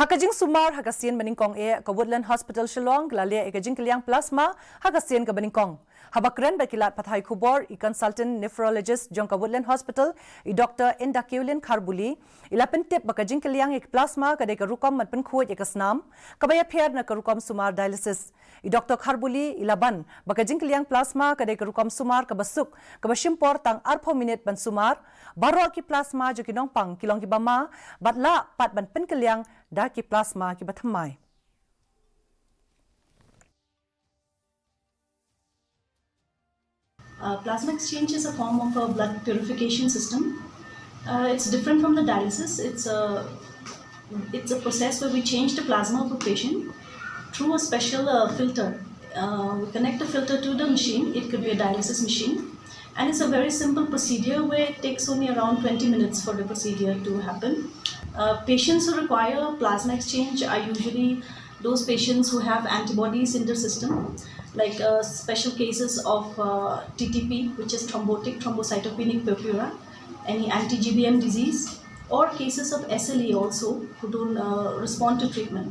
Hakajing Sumar Hakasien Banyngkong ka Woodland Hospital Shillong glalia Jingkylliang plasma Hakasien ka Banyngkong. Habakren berkilat pathay kubor consultant nephrologist jong ka Woodland Hospital Dr. Jingkylliang Kharbuli ilapentip baka Jingkylliang plasma kadai ka rukom mat penkuat snam kabaya pher na ka rukom Sumar dialysis. Dr. Kharbuli ilaban baka Jingkylliang plasma kadai ka rukom Sumar ka basuk ka basimpor tang 4 minit ban Sumar baro ki plasma jo kinong pang kilong ki bama batla pat ban Jingkylliang da ki plasma ki bathamai. Plasma exchange is a form of a blood purification system. It's different from the dialysis. It's a process where we change the plasma of a patient through a special filter. We connect the filter to the machine. It could be a dialysis machine. And it's a very simple procedure where it takes only around 20 minutes for the procedure to happen. Patients who require plasma exchange are usually those patients who have antibodies in their system, like special cases of TTP, which is thrombocytopenic purpura, any anti-GBM disease, or cases of SLE also who don't respond to treatment.